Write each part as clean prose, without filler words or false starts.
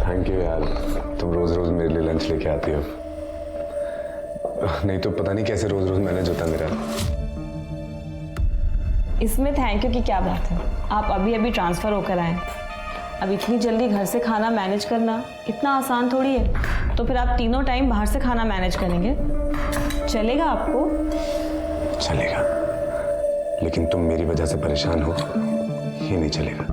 Thank you यार, तुम रोज रोज मेरे लिए लंच लेके आती हो। नहीं तो पता नहीं कैसे रोज रोज मैनेज होता मेरा। इसमें थैंक यू की क्या बात है? आप अभी अभी ट्रांसफर होकर आए, अब इतनी जल्दी घर से खाना मैनेज करना इतना आसान थोड़ी है। तो फिर आप तीनों टाइम बाहर से खाना मैनेज करेंगे, चलेगा आपको? चलेगा, लेकिन तुम मेरी वजह से परेशान हो, ये नहीं चलेगा।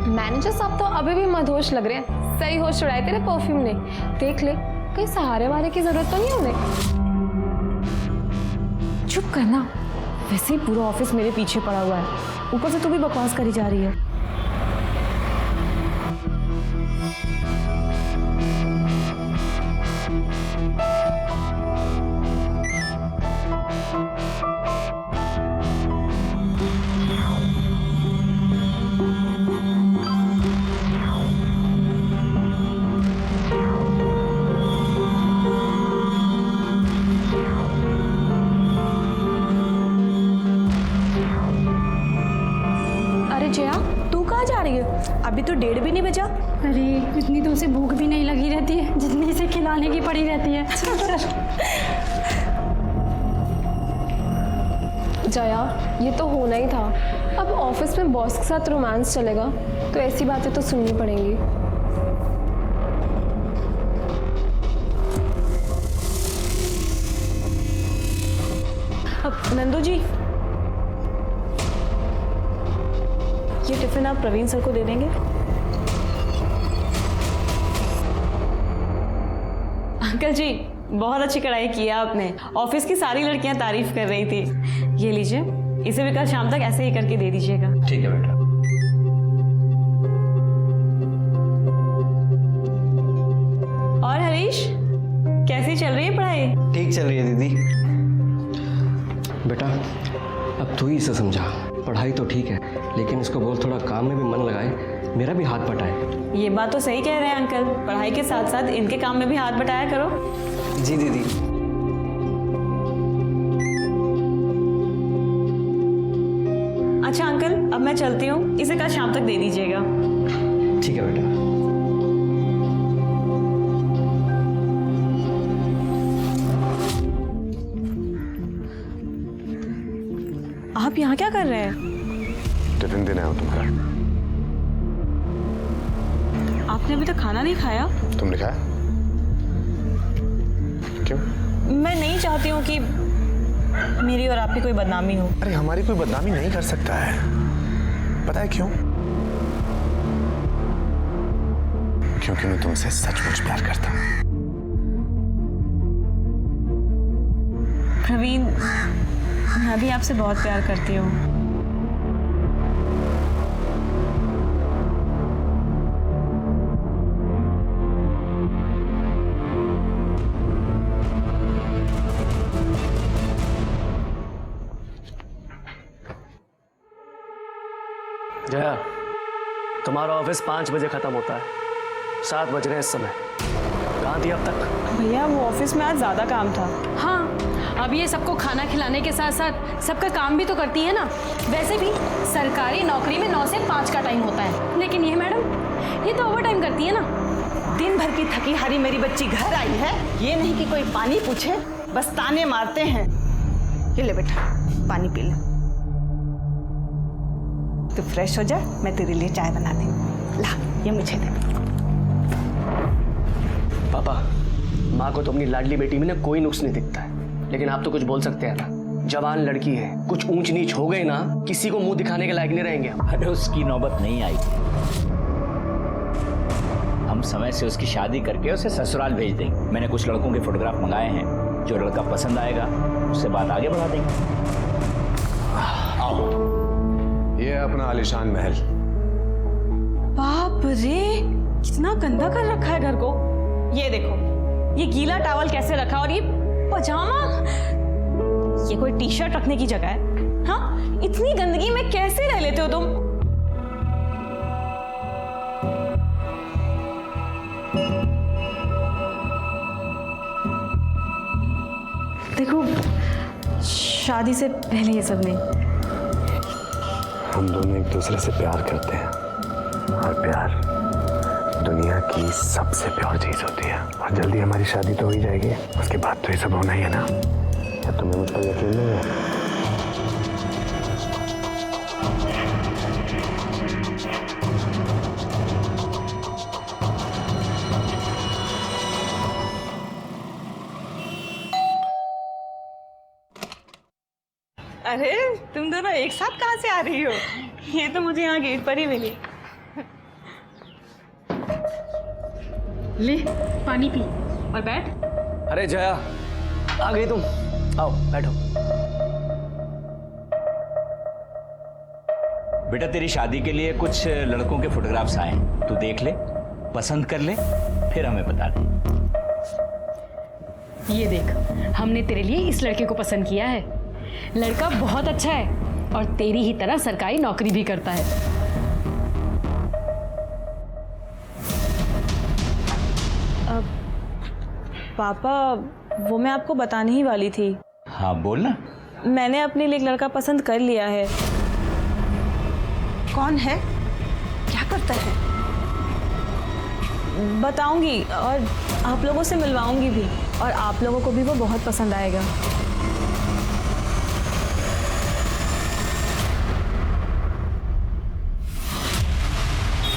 मैनेजर साहब तो अभी भी मदहोश लग रहे हैं। सही होश उड़ाए तेरे परफ्यूम ने। देख ले, कहीं सहारे वारे की जरूरत तो नहीं उन्हें। चुप करना, वैसे ही पूरा ऑफिस मेरे पीछे पड़ा हुआ है, ऊपर से तू भी बकवास करी जा रही है। तू कहाँ जा रही है? अभी तो 1:30 भी नहीं बजा। अरे इतनी तो उसे भूख भी नहीं लगी रहती है जितनी इसे खिलाने की पड़ी रहती है। जया, ये तो होना ही था। अब ऑफिस में बॉस के साथ रोमांस चलेगा तो ऐसी बातें तो सुननी पड़ेंगी। अब नंदू जी, ये टिफिन आप प्रवीण सर को दे देंगे? अंकल जी, बहुत अच्छी कढ़ाई की है आपने। ऑफिस की सारी लड़कियां तारीफ कर रही थी। ये लीजिए, इसे भी कल शाम तक ऐसे ही करके दे दीजिएगा। ठीक है बेटा। और हरीश, कैसी चल रही है पढ़ाई? ठीक चल रही है दीदी। बेटा, अब तू ही इसे समझा। पढ़ाई तो ठीक है, लेकिन इसको बोल थोड़ा काम में भी मन लगाए, मेरा भी हाथ बटाए। ये बात तो सही कह रहे हैं अंकल, पढ़ाई के साथ साथ इनके काम में भी हाथ बटाया करो। जी दीदी। अच्छा अंकल, अब मैं चलती हूँ, इसे कल शाम तक दे दीजिएगा। ठीक है बेटा। आप यहाँ क्या कर रहे हैं? टिफिन देने आया हूं तुम्हारा। आपने अभी तक खाना नहीं खाया? तुमने खाया? क्यों? मैं नहीं चाहती हूँ कि मेरी और आपकी कोई बदनामी हो। अरे हमारी कोई बदनामी नहीं कर सकता है, पता है क्यों? क्योंकि मैं तुमसे सचमुच प्यार करता हूँ। प्रवीण, मैं भी आपसे बहुत प्यार करती हूँ। जया, तुम्हारा ऑफिस 5 बजे खत्म होता है, 7 बज रहे हैं इस समय। कहाँ थी अब तक? भैया, वो ऑफिस में आज ज्यादा काम था। हाँ, अब ये सबको खाना खिलाने के साथ साथ सबका काम भी तो करती है ना। वैसे भी सरकारी नौकरी में 9 से 5 का टाइम होता है, लेकिन ये मैडम, ये तो ओवर टाइम करती है ना। दिन भर की थकी हारी मेरी बच्ची घर आई है, ये नहीं कि कोई पानी पूछे, बस ताने मारते हैं। ये ले बेटा, पानी पी ले। तू फ्रेश हो जा, मैं तेरे लिए चाय बना दूँ। ला, ये मुझे दे। पापा, माँ को तो अपनी लाडली बेटी में ना कोई नुक्स नहीं दिखता है, लेकिन आप तो कुछ बोल सकते हैं ना। जवान लड़की है, कुछ ऊंच नीच हो गए ना, किसी को मुंह दिखाने के लायक नहीं रहेंगे हम। अरे उसकी नौबत नहीं आई, हम समय से उसकी शादी करके उसे ससुराल भेज देंगे। मैंने कुछ लड़कों के फोटोग्राफ मंगाए हैं, जो लड़का पसंद आएगा उससे बात आगे बढ़ा देंगे। आओ, ये है अपना आलीशान महल। बाप रे, कितना गंदा कर रखा है घर को। ये देखो, ये गीला टॉवल कैसे रखा, और ये पजामा, ये कोई टी शर्ट रखने की जगह है? हाँ, इतनी गंदगी में कैसे रह लेते हो तुम? देखो, शादी से पहले ये सब नहीं। हम दोनों एक दूसरे से प्यार करते हैं और प्यार दुनिया की सबसे प्यार चीज होती है। और जल्दी हमारी शादी तो हो ही जाएगी, उसके बाद तो ये सब होना ही है ना। क्या तुम्हें मुझ पर यकीन नहीं है? अरे तुम दोनों एक साथ कहाँ से आ रही हो? ये तो मुझे यहाँ गेट पर ही मिली। ले पानी पी और बैठ। अरे जया, आ गई तुम? आओ बैठो। बेटा तेरी शादी के लिए कुछ लड़कों के फोटोग्राफ्स आए, तू देख ले, पसंद कर ले, फिर हमें बता दे। ये देख, हमने तेरे लिए इस लड़के को पसंद किया है। लड़का बहुत अच्छा है और तेरी ही तरह सरकारी नौकरी भी करता है। पापा, वो मैं आपको बताने ही वाली थी। हाँ बोल ना। मैंने अपने लिए एक लड़का पसंद कर लिया है। कौन है, क्या करता है? बताऊंगी और आप लोगों से मिलवाऊंगी भी, और आप लोगों को भी वो बहुत पसंद आएगा।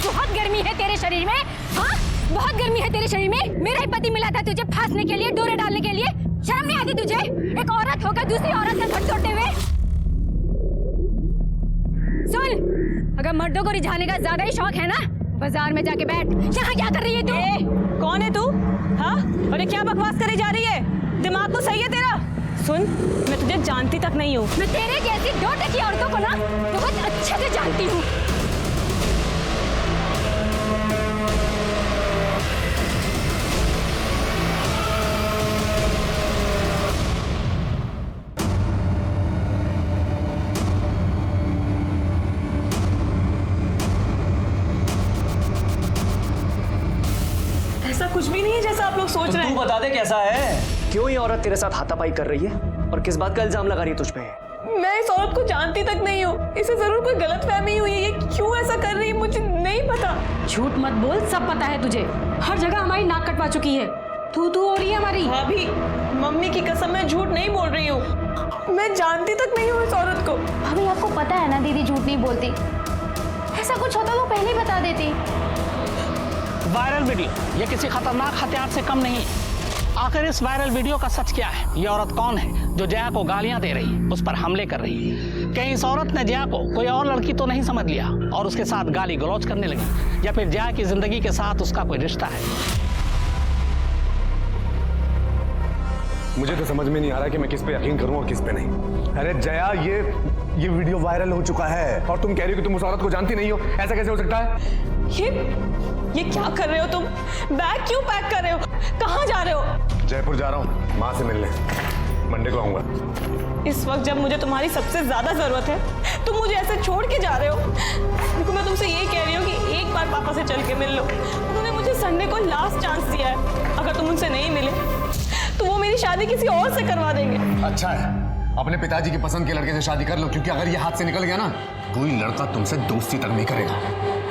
बहुत गर्मी है तेरे शरीर में, हाँ? बहुत गर्मी है तेरे शरीर में। मेरा ही पति मिला था तुझे फांसने के लिए, डोरे डालने के लिए। शर्म नहीं आती तुझे? एक औरत होकर दूसरी औरत का घर तोड़ते हुए। सुन, अगर मर्दों को रिझाने का ज्यादा ही शौक है ना, बाजार में जाके बैठ। यहाँ क्या कर रही है तू? कौन है तू? हाँ, और ये क्या बकवास करे जा रही है? दिमाग तो सही है तेरा? सुन, मैं तुझे जानती तक नहीं हूँ। मैं तेरे जैसी दो टकी औरतों को ना बहुत अच्छे से जानती हूँ। ऐसा कुछ भी नहीं है जैसा आप लोग सोच रहे तू हैं। बता दे कैसा है? क्यों ये औरत तेरे साथ हाथापाई कर रही है और किस बात का इल्जाम लगा रही है तुझ पे? मैं इस औरत को जानती तक नहीं हूँ। इसे जरूर कोई गलतफहमी हुई है। ये क्यों ऐसा कर रही है मुझे नहीं पता। झूठ मत बोल, सब पता है तुझे। हर जगह हमारी नाक कटवा चुकी है। तू हो रही है हमारी। भाभी, मम्मी की कसम मैं झूठ नहीं बोल रही हूँ। मैं जानती तक नहीं हूँ इस औरत को। भाभी आपको पता है ना दीदी झूठ नहीं बोलती। ऐसा कुछ होता तो पहले ही बता देती। वायरल वीडियो ये किसी खतरनाक हथियार से कम नहीं। आखिर इस वायरल वीडियो का सच क्या है? ये औरत कौन है जो जया को गालियां दे रही है, उस पर हमले कर रही है? कहीं इस औरत ने जया को कोई और लड़की तो नहीं समझ लिया और उसके साथ गाली गलौज करने लगी, या फिर जया की जिंदगी के साथ उसका कोई रिश्ता है? मुझे तो समझ में नहीं आ रहा कि मैं किस पे यकीन करूं और किस पे नहीं। अरे जया, ये वीडियो वायरल हो चुका है और तुम कह रही हो कि तुम उस औरत को जानती नहीं हो। ऐसा कैसे हो सकता है? ये क्या कर रहे हो तुम? बैग क्यों पैक कर रहे हो? कहाँ जा रहे हो? जयपुर जा रहा हूँ माँ से मिलने, मंडे को आऊंगा। इस वक्त जब मुझे तुम्हारी सबसे ज्यादा जरूरत है, तुम मुझे ऐसे छोड़ के जा रहे हो। देखो, मैं तुमसे यही कह रही हूँ कि एक बार पापा से चल के मिल लो। उन्होंने मुझे संडे को लास्ट चांस दिया है। अगर तुम उनसे नहीं मिले तो वो मेरी शादी किसी और से करवा देंगे। अच्छा है, अपने पिताजी की पसंद के लड़के से शादी कर लो, क्योंकि अगर ये हाथ से निकल गया ना, कोई लड़का तुमसे दोस्ती तक नहीं करेगा।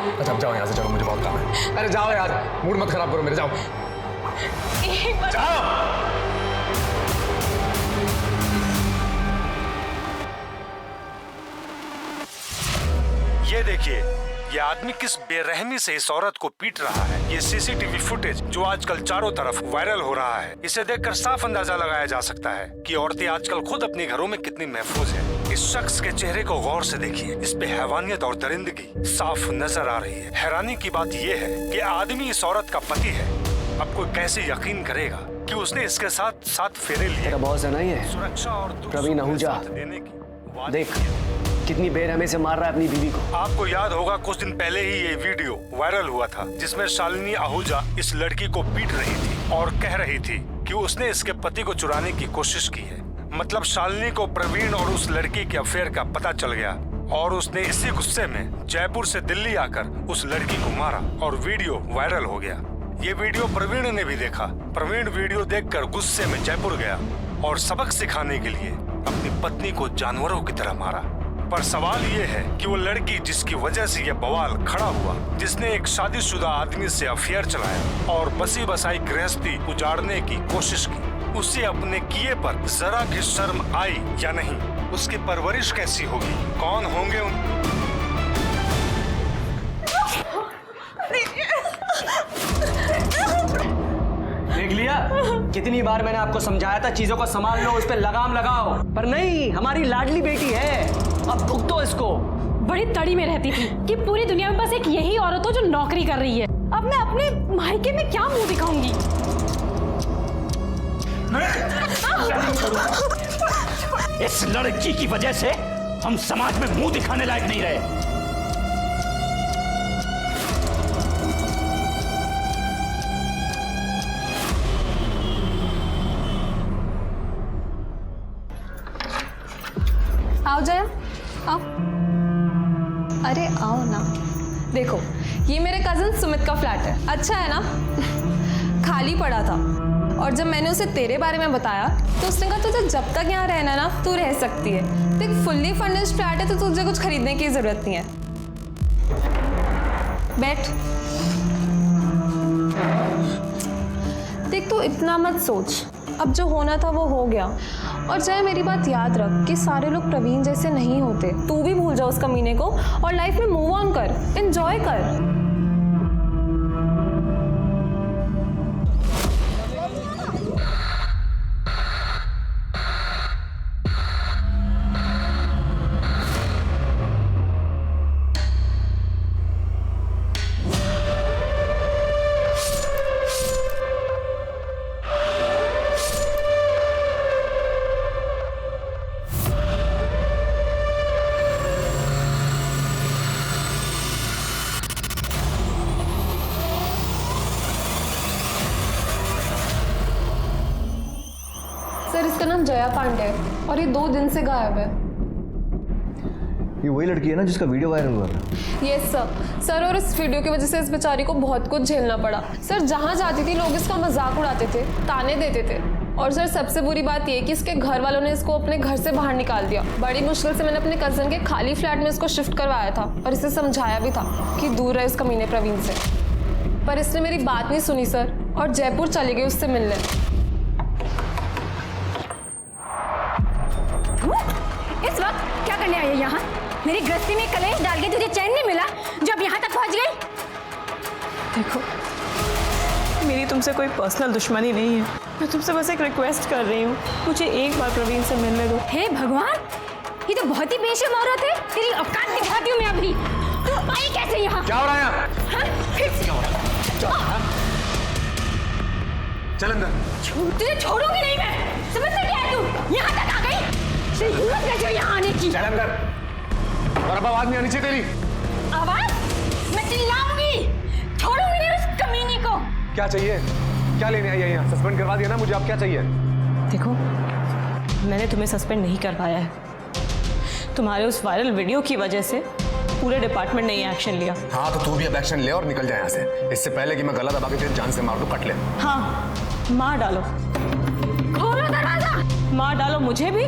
अच्छा अब जाओ यहाँ से, चलो मुझे बहुत काम है। अरे जाओ यार, मूड मत खराब करो मेरे, जाओ एक बार जाओ। ये देखिए, ये आदमी किस बेरहमी से इस औरत को पीट रहा है। ये सीसीटीवी फुटेज जो आजकल चारों तरफ वायरल हो रहा है, इसे देखकर साफ अंदाजा लगाया जा सकता है कि औरतें आजकल खुद अपने घरों में कितनी महफूज हैं। इस शख्स के चेहरे को गौर से देखिए, इस पे हैवानियत और दरिंदगी साफ नजर आ रही है। हैरानी की बात ये है कि आदमी इस औरत का पति है। अब कोई कैसे यकीन करेगा कि उसने इसके साथ 7 फेरे लिए। तेरा बॉस है ना ये सुरक्षा और प्रवीण आहूजा। देने की देख कितनी बेरहमी से मार रहा है अपनी बीवी को। आपको याद होगा कुछ दिन पहले ही ये वीडियो वायरल हुआ था, जिसमें शालिनी आहूजा इस लड़की को पीट रही थी और कह रही थी कि उसने इसके पति को चुराने की कोशिश की है। मतलब शालिनी को प्रवीण और उस लड़की के अफेयर का पता चल गया और उसने इसी गुस्से में जयपुर से दिल्ली आकर उस लड़की को मारा और वीडियो वायरल हो गया। ये वीडियो प्रवीण ने भी देखा। प्रवीण वीडियो देखकर गुस्से में जयपुर गया और सबक सिखाने के लिए अपनी पत्नी को जानवरों की तरह मारा। पर सवाल ये है कि वो लड़की जिसकी वजह से ये बवाल खड़ा हुआ, जिसने एक शादीशुदा आदमी से अफेयर चलाया और बसी बसाई गृहस्थी उजाड़ने की कोशिश की, उसे अपने किए पर जरा भी शर्म आई या नहीं? उसकी परवरिश कैसी होगी? कौन होंगे उन? देख लिया, कितनी बार मैंने आपको समझाया था चीजों को संभाल लो, उस पर लगाम लगाओ, पर नहीं, हमारी लाडली बेटी है, अब भुगतो इसको। बड़ी तड़ी में रहती थी कि पूरी दुनिया में बस एक यही औरत हो जो नौकरी कर रही है। अब मैं अपने मायके में क्या मुंह दिखाऊंगी? इस लड़की की वजह से हम समाज में मुंह दिखाने लायक नहीं रहे। आओ जया, आओ। अरे आओ ना। देखो, ये मेरे कजन सुमित का फ्लैट है, अच्छा है ना? खाली पड़ा था और जब मैंने उसे तेरे बारे में बताया तो उसने कहा तुझे जब तक यहाँ रहना ना तू रह सकती है। देख, फुल्ली फर्निश्ड फ्लैट है तो तुझे कुछ खरीदने की जरूरत नहीं है। बैठ। देख, तू इतना मत सोच, अब जो होना था वो हो गया। और जय, मेरी बात याद रख कि सारे लोग प्रवीण जैसे नहीं होते। तू भी भूल जा उस कमीने को और लाइफ में मूव ऑन कर, एंजॉय कर। सर, इसका नाम जया पांडे है और ये 2 दिन से गायब है। ये वही लड़की है ना जिसका वीडियो वायरल हुआ था? यस सर, और इस वीडियो की वजह से इस बेचारी को बहुत कुछ झेलना पड़ा। सर, जहाँ जाती थी लोग इसका मजाक उड़ाते थे, ताने देते थे। और सर, सबसे बुरी बात ये कि इसके घर वालों ने इसको अपने घर से बाहर निकाल दिया। बड़ी मुश्किल से मैंने अपने कजन के खाली फ्लैट में इसको शिफ्ट करवाया था और इसे समझाया भी था कि दूर रहे इस कमीने प्रवीण से, पर इसने मेरी बात नहीं सुनी सर और जयपुर चली गई उससे मिलने। इस वक्त क्या करने आई है यहाँ? मेरी गृहस्थी में कलेश डाल के तुझे चैन नहीं मिला जो अब यहाँ तक पहुँच गई? देखो, मेरी तुमसे कोई पर्सनल दुश्मनी नहीं है। मैं तुमसे बस एक रिक्वेस्ट कर रही हूँ, मुझे एक बार प्रवीण से मिलने दो। हे भगवान, ये तो बहुत ही बेशर्म औरत है। तेरी औकात दिखाती हूँ मैं अभी। तू आई कैसे यहाँ? क्या हो रहा है यहाँ? चल अंदर। तुझे छोड़ूंगी नहीं मैं। समझ में क्या है तू? यहाँ तक आ गई? तेरी हिम्मत कैसे हुई यहाँ आने की? चल अंदर। और अब आवाज नहीं आनी चाहिए तेरी। आवाज? मैं चिल्लाऊंगी। छोड़ूंगी नहीं उस कमीनी को। क्या चाहिए? क्या लेने आई है यहाँ? सस्पेंड करवा दिया ना मुझे, अब क्या चाहिए? देखो, मैंने तुम्हें सस्पेंड नहीं करवाया है। तुम्हारे उस वायरल वीडियो की वजह से पूरे डिपार्टमेंट ने ये एक्शन लिया। हाँ, तो तू भी अब एक्शन ले और निकल जाए यहाँ से, इससे पहले कि मैं गला दबा के तेरी जान से मार दूं, कट ले। हाँ, मार डालो। खोलो दरवाजा। मार डालो मुझे भी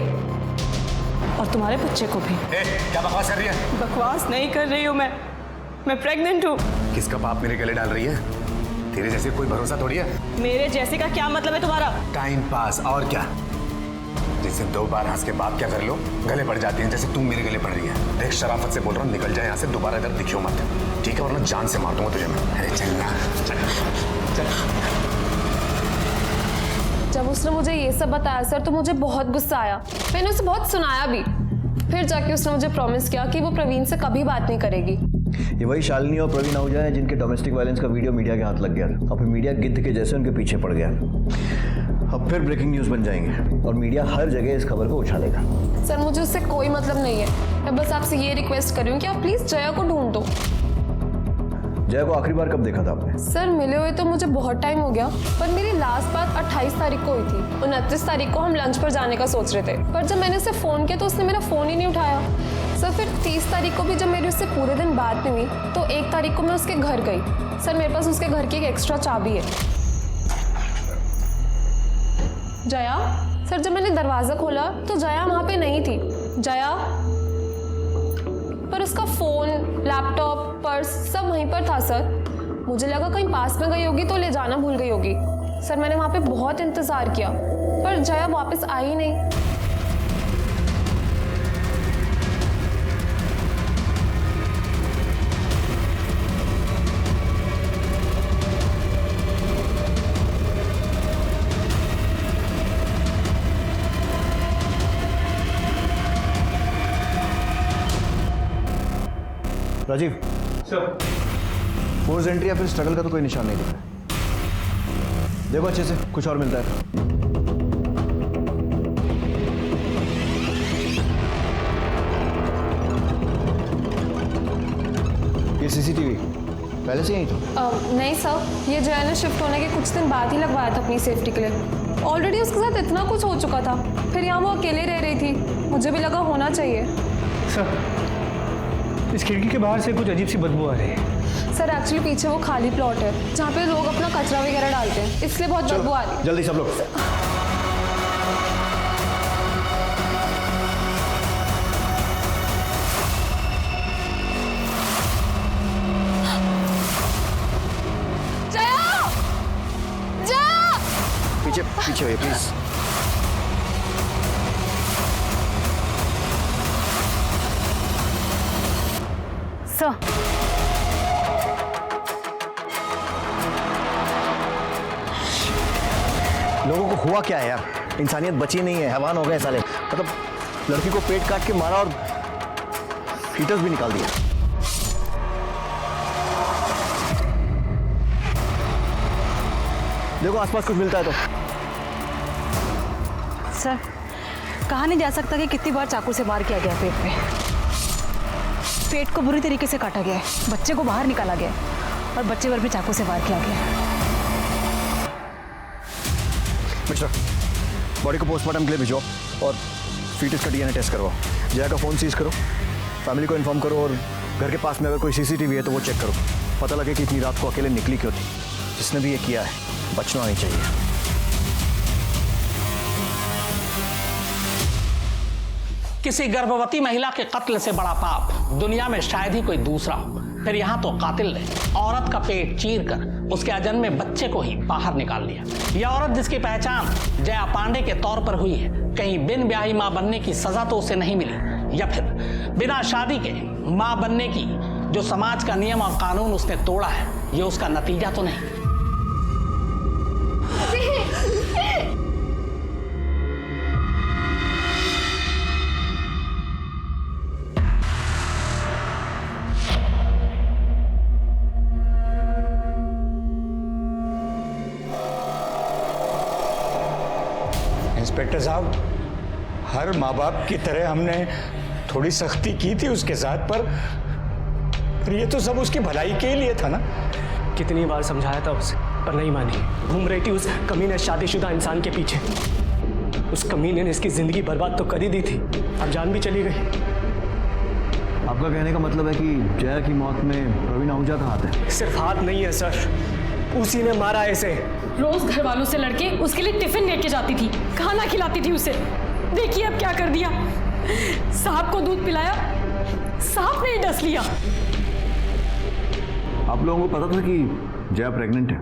और तुम्हारे बच्चे को भी। क्या बकवास कर रही है? बकवास नहीं कर रही हूँ मैं प्रेग्नेंट हूँ। किसका पाप मेरे गले डाल रही है? तेरे जैसे कोई भरोसा थोड़ी है। मेरे जैसे का क्या मतलब है तुम्हारा? टाइम पास, और क्या? जिसे 2 बार हंस के बात क्या कर लो, गले पड़ जाती हैं, जैसे तुम मेरे गले पड़ रही है। देख, शराफत से बोल रहा हूँ, निकल जाए यहाँ से, दोबारा इधर दिखियो मत, ठीक है? वरना जान से मार दूंगा तुझे मैं। अरे चल ना, चल। जब उसने मुझे ये सब बताया सर तो मुझे बहुत गुस्सा आया। मैंने उसे बहुत सुनाया भी। फिर जाके उसने मुझे प्रॉमिस किया कि वो प्रवीण से कभी बात नहीं करेगी। ये वही शालिनी और प्रवीण आहूजा है जिनके डोमेस्टिक वायलेंस का वीडियो मीडिया के हाथ लग गया और फिर मीडिया गिद्ध के जैसे उनके पीछे पड़ गया। अब फिर ब्रेकिंग न्यूज़ बन जाएंगे और मीडिया हर जगह इस खबर को उछालेगा। सर, मुझे उससे कोई मतलब नहीं है। मैं बस आपसे ये रिक्वेस्ट कर रही हूँ कि आप प्लीज़ जया को ढूंढ दो। जया को आखिरी बार कब देखा था आपने? सर, मिले हुए तो मुझे बहुत टाइम हो गया, पर मेरी लास्ट बात 28 तारीख को हुई थी। 29 तारीख को हम लंच पर जाने का सोच रहे थे, पर जब मैंने उसे फ़ोन किया तो उसने मेरा फ़ोन ही नहीं उठाया। सर, फिर 30 तारीख को भी जब मेरी उससे पूरे दिन बात नहीं हुई तो 1 तारीख को मैं उसके घर गई। सर, मेरे पास उसके घर की एक एक्स्ट्रा चाबी है। जया, सर जब मैंने दरवाज़ा खोला तो जया वहाँ पे नहीं थी। जया, पर उसका फ़ोन, लैपटॉप, पर्स सब वहीं पर था सर। मुझे लगा कहीं पास में गई होगी तो ले जाना भूल गई होगी। सर मैंने वहाँ पे बहुत इंतज़ार किया पर जया वापस आई ही नहीं। राजीव सर, फोर्स एंट्री या फिर स्ट्रगल का तो कोई निशान नहीं दिख रहा। देखो अच्छे से, कुछ और मिलता है। ये सीसीटीवी पहले से यही था? नहीं सर, ये जया ने शिफ्ट होने के कुछ दिन बाद ही लगवाया था अपनी सेफ्टी के लिए। ऑलरेडी उसके साथ इतना कुछ हो चुका था, फिर यहाँ वो अकेले रह रही थी, मुझे भी लगा होना चाहिए। सर, इस खिड़की के बाहर से कुछ अजीब सी बदबू आ रही है। सर एक्चुअली पीछे वो खाली प्लॉट है जहाँ पे लोग अपना कचरा वगैरह डालते हैं, इसलिए बहुत बदबू आ रही है। जल्दी सब लोग। जया! जया! पीछे पीछे हुए प्लीज। लोगों को हुआ क्या है यार? इंसानियत बची नहीं है, हैवान हो गए साले। मतलब लड़की को पेट काट के मारा और फीटस भी निकाल दिया। देखो आसपास कुछ मिलता है तो। सर, कहा नहीं जा सकता कि कितनी बार चाकू से वार किया गया पेट पे। पेट को बुरी तरीके से काटा गया है, बच्चे को बाहर निकाला गया है और बच्चे पर भी चाकू से वार किया गया है। मिश्रा, बॉडी को पोस्टमार्टम के लिए भिजो और फीटस का डीएनए टेस्ट करवाओ। जया का फ़ोन सीज करो, फैमिली को इन्फॉर्म करो और घर के पास में अगर कोई सीसीटीवी है तो वो चेक करो। पता लगे कि इतनी रात को अकेले निकली क्यों थी। जिसने भी ये किया है बचना नहीं चाहिए। किसी गर्भवती महिला के कत्ल से बड़ा पाप दुनिया में शायद ही कोई दूसरा हो। फिर यहाँ तो कातिल ने औरत का पेट चीर कर उसके अजन्मे बच्चे को ही बाहर निकाल लिया। यह औरत जिसकी पहचान जया पांडे के तौर पर हुई है, कहीं बिन ब्याही मां बनने की सजा तो उसे नहीं मिली, या फिर बिना शादी के मां बनने की जो समाज का नियम और कानून उसने तोड़ा है, ये उसका नतीजा तो नहीं। इंस्पेक्टर साहब, हर माँ बाप की तरह हमने थोड़ी सख्ती की थी उसके साथ, पर ये तो सब उसकी भलाई के लिए था ना। कितनी बार समझाया था उसे पर नहीं मानी। घूम रही थी उस कमीने शादीशुदा इंसान के पीछे। उस कमीने ने इसकी जिंदगी बर्बाद तो कर ही दी थी, अब जान भी चली गई। आपका कहने का मतलब है कि जया की मौत में प्रवीण आहूजा का हाथ है? सिर्फ हाथ नहीं है सर, उसी ने मारा है इसे। रोज घर वालों से लड़के उसके लिए टिफिन लेके जाती थी, खाना खिलाती थी उसे। देखिए अब क्या कर दिया। सांप को दूध पिलाया, सांप ने ही डस लिया। आप लोगों को पता था कि जया प्रेग्नेंट है?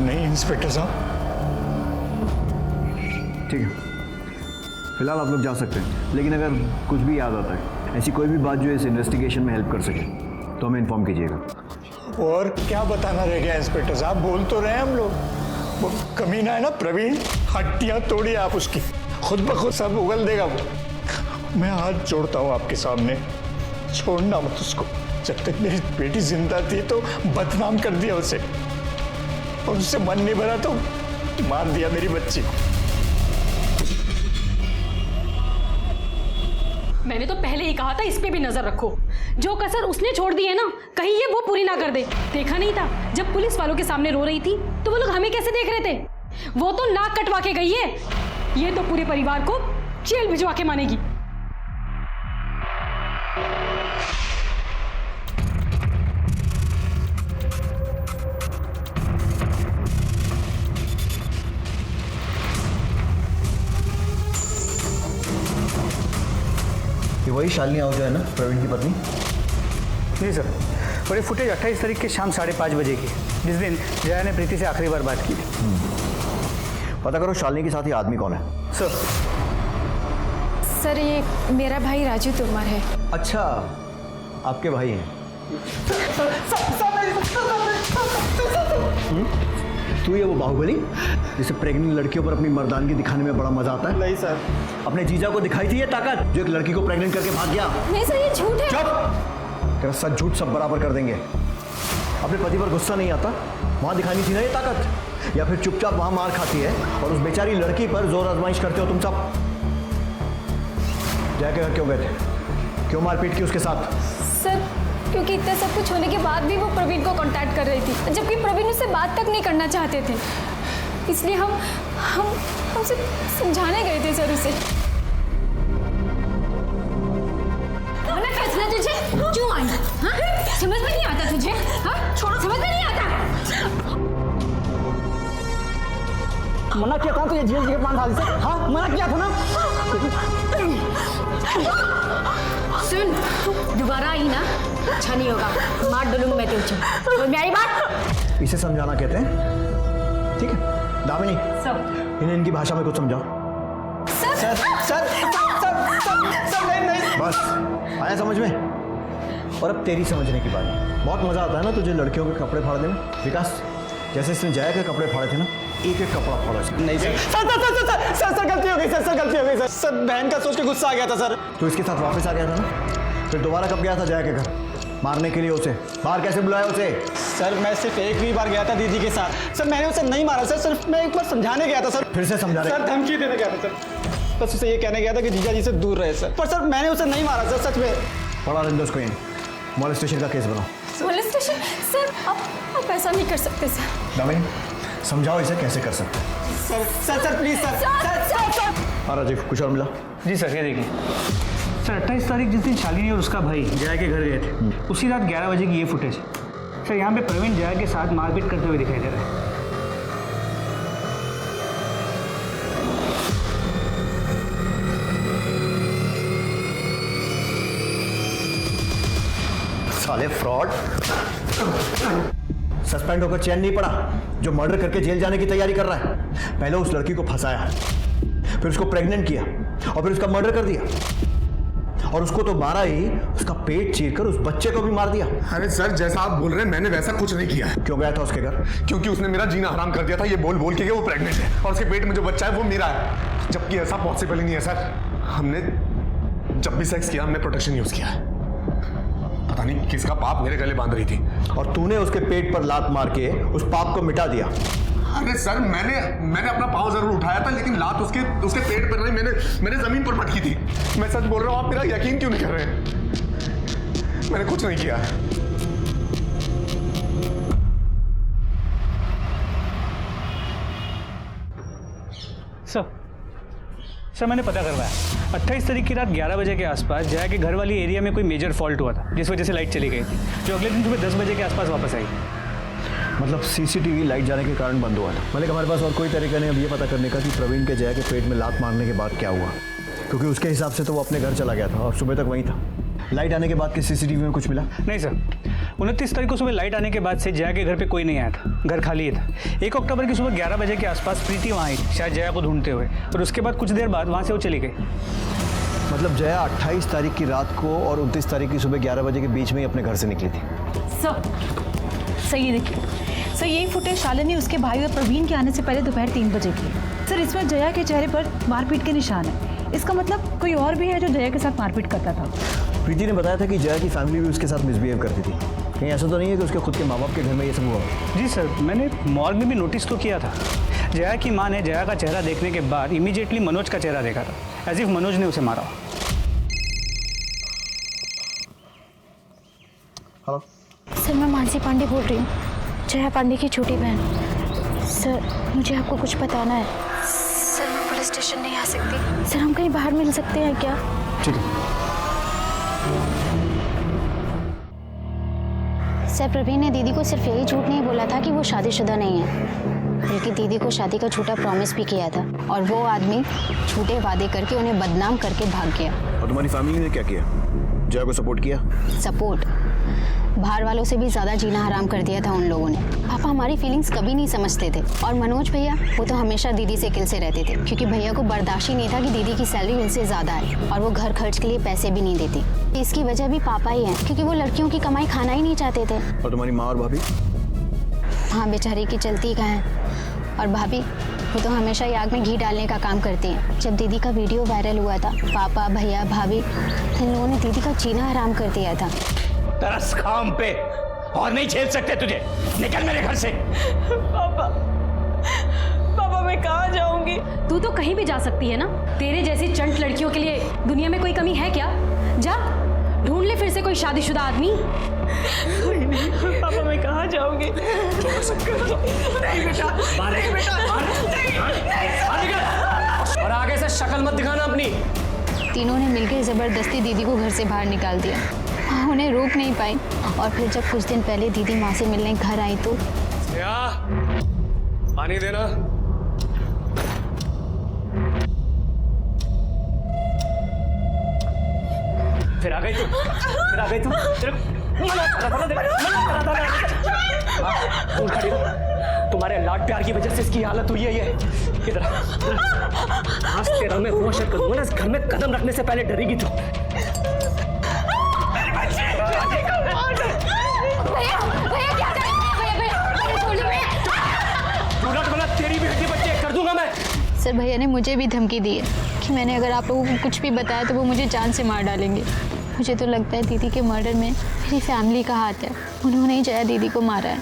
नहीं इंस्पेक्टर साहब। ठीक है, फिलहाल आप लोग जा सकते हैं, लेकिन अगर कुछ भी याद आता है, ऐसी कोई भी बात जो इस इन्वेस्टिगेशन में हेल्प कर सके, तो हमें इन्फॉर्म कीजिएगा। और क्या बताना रह गया इंस्पेक्टर साहब, बोल तो रहे हैं हम लोग। वो कमीना है ना प्रवीण, हड्डियां तोड़ी आप उसकी, खुद ब खुद सब उगल देगा वो। मैं हाथ जोड़ता हूँ आपके सामने, छोड़ना मत उसको। जब तक मेरी बेटी जिंदा थी तो बदनाम कर दिया उसे, और उससे मन नहीं भरा तो मार दिया मेरी बच्ची को। मैंने तो पहले ही कहा था इस पे भी नजर रखो। जो कसर उसने छोड़ दी है ना, कहीं ये वो पूरी ना कर दे। देखा नहीं था जब पुलिस वालों के सामने रो रही थी तो वो लोग हमें कैसे देख रहे थे? वो तो नाक कटवा के गई है, ये तो पूरे परिवार को जेल भिजवा के मानेगी। वही शालिनी आहूजा है ना, प्रवीण की पत्नी? जी सर, और ये फुटेज 28 तारीख की शाम 5:30 बजे की, जिस दिन जया ने प्रीति से आखिरी बार बात की। पता करो शालिनी के साथ ये आदमी कौन है। सर ये मेरा भाई राजू तोमर है। अच्छा, आपके भाई हैं। तू ये वो बाहुबली जिसे प्रेग्नेंट लड़कियों पर अपनी मर्दानगी दिखाने में बड़ा मजा आता है? नहीं सर। अपने जीजा को दिखाई थी ये ताकत जो एक लड़की को प्रेग्नेंट करके भाग गया? नहीं सर, ये झूठ है। चुप! तेरा सच झूठ सब बराबर कर देंगे। अपने पति पर गुस्सा नहीं आता, वहां दिखानी थी ना ये ताकत, या फिर चुपचाप वहां मार खाती है और उस बेचारी लड़की पर जोर आजमाइश करते हो तुम सब? जया के घर क्यों गए थे? क्यों मारपीट की उसके साथ? सर क्योंकि इतना सब कुछ होने के बाद भी वो प्रवीण को कांटेक्ट कर रही थी, जबकि प्रवीण उससे बात तक नहीं करना चाहते थे। इसलिए हम सिर्फ समझाने गए थे सर उसे। फैसला तुझे क्यों आई? हाँ? समझ में नहीं आता तुझे? हाँ? छोड़ो, समझ में नहीं आता। मना किया था तो ये जेल के पान डाल से। हाँ, मना किया था ना। सुन, दोबारा आई ना, अच्छा नहीं होगा, मार डालूंगा मैं तुझे। और मेरी बात इसे समझाना कहते हैं, ठीक है? दामिनी, इन्हें इनकी भाषा में कुछ समझाओ। सर नहीं। बस आया समझ में? और अब तेरी समझने की बात। बहुत मजा आता है ना तुझे लड़कियों के कपड़े फाड़ने में। विकास, जैसे इसने जया के कपड़े फाड़े थे ना, एक एक कपड़ा फाड़ा इसने। नहीं सर, गलती हो गई सर, गलती हो गई सर, बहन का सोच के गुस्सा आ गया था सर। तो इसके साथ वापस आ गया था ना? फिर दोबारा कब गया था जया के घर मारने के लिए उसे? बाहर कैसे बुलाया उसे? सर मैं सिर्फ एक ही बार गया था दीदी के साथ। सर मैंने उसे नहीं मारा सर, सिर्फ मैं एक बार समझाने गया था सर। फिर से समझा रहे? सर धमकी देने गया था सर, बस उसे ये कहने गया था कि जीजा जी से दूर रहे सर। पर सर मैंने उसे नहीं मारा सर, सच में। पढ़ा रहे उसको, मॉलेस्टेशन का केस बनाओ। मॉलेस्टेशन? सर आप ऐसा नहीं कर सकते सर। दामिनी, समझाओ इसे कैसे कर सकते। Sir please sir. हाँ राजीव, कुछ और मिला? जी सर, ये देखिए सर, 28 तारीख जिस दिन शालिनी और उसका भाई जया के घर गए थे, उसी रात 11 बजे की ये फुटेज सर। यहाँ पे प्रवीण जया के साथ मारपीट करते हुए दिखाई दे रहा है। साले फ्रॉड, सस्पेंड होकर चैन नहीं पड़ा जो मर्डर करके जेल जाने की तैयारी कर रहा है। पहले उस लड़की को फंसाया, फिर उसको प्रेग्नेंट किया और फिर उसका मर्डर कर दिया, और उसको तो मारा ही, उसका पेट चीरकर उस बच्चे को भी मार दिया। अरे सर, जैसा आप बोल रहे हैं मैंने वैसा कुछ नहीं किया है। क्यों गया था उसके घर? क्योंकि उसने मेरा जीना हराम कर दिया था ये बोल बोल के वो प्रेग्नेंट है और उसके पेट में जो बच्चा है वो मेरा है, जबकि ऐसा पॉसिबल ही नहीं है सर। हमने जब भी सेक्स किया हमने प्रोटेक्शन यूज किया है। पता नहीं किसका पाप मेरे गले बांध रही थी, और तूने उसके पेट पर लात मार के उस पाप को मिटा दिया। अरे सर, मैंने अपना पाँव जरूर उठाया था, लेकिन लात उसके पेट पर नहीं, मैंने जमीन पर पटकी थी। मैं सच बोल रहा हूँ, आप मेरा यकीन क्यों नहीं कर रहे हैं? मैंने कुछ नहीं किया। सर मैंने पता करवाया, 28 तारीख की रात 11 बजे के आसपास जया के घर वाली एरिया में कोई मेजर फॉल्ट हुआ था, जिस वजह से लाइट चली गई थी, जो अगले दिन सुबह 10 बजे के आसपास वापस आई। मतलब सीसीटीवी लाइट जाने के कारण बंद हुआ था। मतलब हमारे पास और कोई तरीका नहीं अब ये पता करने का कि प्रवीण के जया के पेट में लात मारने के बाद क्या हुआ, क्योंकि उसके हिसाब से तो वो अपने घर चला गया था और सुबह तक वहीं था। लाइट आने के बाद के सीसीटीवी में कुछ मिला? नहीं सर, 29 तारीख को सुबह लाइट आने के बाद से जया के घर पे कोई नहीं आया था, घर खाली ही था। 1 अक्टूबर की सुबह 11 बजे के आसपास प्रीति वहाँ आई, शायद जया को ढूंढते हुए, और उसके बाद कुछ देर बाद वहाँ से वो चली गई। मतलब जया 28 तारीख की रात को और 29 तारीख की सुबह 11 बजे के बीच में ही अपने घर से निकली थी। सर ये देखिए सर, यही फुटेज शालिनी उसके भाई और प्रवीण के आने से पहले दोपहर 3 बजे की है। सर इसमें जया के चेहरे पर मारपीट के निशान है। इसका मतलब कोई और भी है जो जया के साथ मारपीट करता था। प्रीति ने बताया था कि जया की फैमिली भी उसके साथ मिसबिहेव करती थी। कहीं ऐसा तो नहीं है कि उसके खुद के माँ बाप के घर में ये सब हुआ? जी सर, मैंने मॉर्ग में भी नोटिस तो किया था। जया की माँ ने जया का चेहरा देखने के बाद इमीडिएटली मनोज का चेहरा देखा था, एज इफ मनोज ने उसे मारा। हेलो सर, मैं मानसी पांडे बोल रही हूँ, जया पांडे की छोटी बहन। सर मुझे आपको कुछ बताना है। सर मैं पुलिस स्टेशन नहीं आ सकती। सर हम कहीं बाहर मिल सकते हैं क्या? ठीक है। सर प्रवीण ने दीदी को सिर्फ यही झूठ नहीं बोला था कि वो शादीशुदा नहीं है। बल्कि दीदी को शादी का झूठा प्रॉमिस भी किया था और वो आदमी झूठे वादे करके उन्हें बदनाम करके भाग गया। और तुम्हारी फैमिली ने क्या किया? जया को सपोर्ट किया? सपोर्ट? बाहर वालों से भी ज़्यादा जीना हराम कर दिया था उन लोगों ने। पापा हमारी फीलिंग्स कभी नहीं समझते थे और मनोज भैया वो तो हमेशा दीदी से किल से रहते थे क्योंकि भैया को बर्दाश्त ही नहीं था कि दीदी की सैलरी उनसे ज़्यादा है और वो घर खर्च के लिए पैसे भी नहीं देती। इसकी वजह भी पापा ही हैं क्योंकि वो लड़कियों की कमाई खाना ही नहीं चाहते थे। और तुम्हारी माँ और भाभी? हाँ बेचारी की चलती कहाँ है। और भाभी वो तो हमेशा ही आग में घी डालने का काम करती हैं। जब दीदी का वीडियो वायरल हुआ था पापा भैया भाभी इन लोगों ने दीदी का जीना हराम कर दिया था। तरस खाम पे और नहीं झेल सकते तुझे, निकल मेरे घर से। पापा पापा मैं कहाँ जाऊंगी? तू तो कहीं भी जा सकती है ना। तेरे जैसी चंट लड़कियों के लिए दुनिया में कोई कमी है क्या? जा ढूंढ ले फिर से कोई शादीशुदा आदमी। नहीं पापा मैं कहाँ जाऊंगी? नहीं बेटा, नहीं बेटा, और आगे से शक्ल मत दिखाना अपनी। तीनों ने मिलकर जबरदस्ती दीदी को घर से बाहर निकाल दिया। माँ उन्हें रोक नहीं पाई और फिर जब कुछ दिन पहले दीदी माँ से मिलने घर आई तो पानी देना। फिर आ गई तू, फिर आ गई तू। दूर खड़ी रहो। तुम्हारे लाड प्यार की वजह से इसकी हालत हुई है। ये इधर आज तेरा मैं वो शक करूंगा, इस घर में कदम रखने से पहले डरेगी तू। तेरी भी हड्डी बच्चे कर दूंगा मैं। सर भैया ने मुझे भी धमकी दी है कि मैंने अगर आप लोगों को कुछ भी बताया तो वो मुझे जान से मार डालेंगे। मुझे तो लगता है दीदी के मर्डर में मेरी फैमिली का हाथ है। उन्होंने ही जया दीदी को मारा है।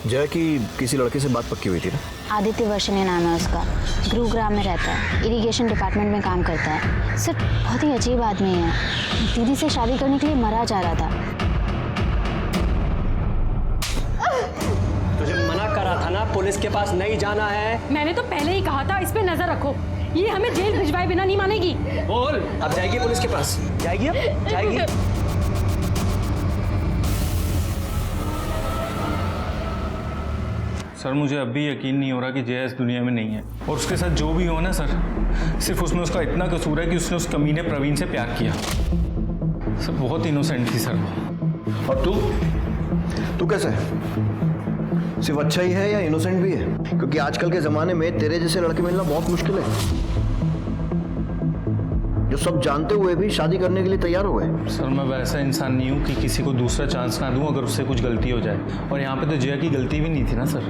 जया की किसी लड़के से बात पक्की हुई थी ना? आदित्य वर्षने नाम है उसका, गुरुग्राम में रहता है, इरिगेशन डिपार्टमेंट में काम करता है। सर बहुत ही अजीब आदमी है। दीदी से शादी करने के लिए मरा जा रहा था। तुझे मना करा था ना, पुलिस के पास नहीं जाना है। मैंने तो पहले ही कहा था इस पे नजर रखो, ये हमें जेल भिजवाए बिना नहीं मानेगी। बोल, अब जाएगी पुलिस के पास? जाएगी? अब जाएगी? सर मुझे अब भी यकीन नहीं हो रहा कि जया इस दुनिया में नहीं है और उसके साथ जो भी हो ना सर, सिर्फ उसमें उसका इतना कसूर है कि उसने उस कमीने प्रवीण से प्यार किया। सर बहुत इनोसेंट थी सर। और तू कैसा है? सिर्फ अच्छा ही है या इनोसेंट भी है? क्योंकि आजकल के ज़माने में तेरे जैसे लड़के मिलना बहुत मुश्किल है जो सब जानते हुए भी शादी करने के लिए तैयार हो गए। सर मैं वैसा इंसान नहीं हूँ कि किसी को दूसरा चांस ना दूँ अगर उससे कुछ गलती हो जाए, और यहाँ पे तो जया की गलती भी नहीं थी ना सर।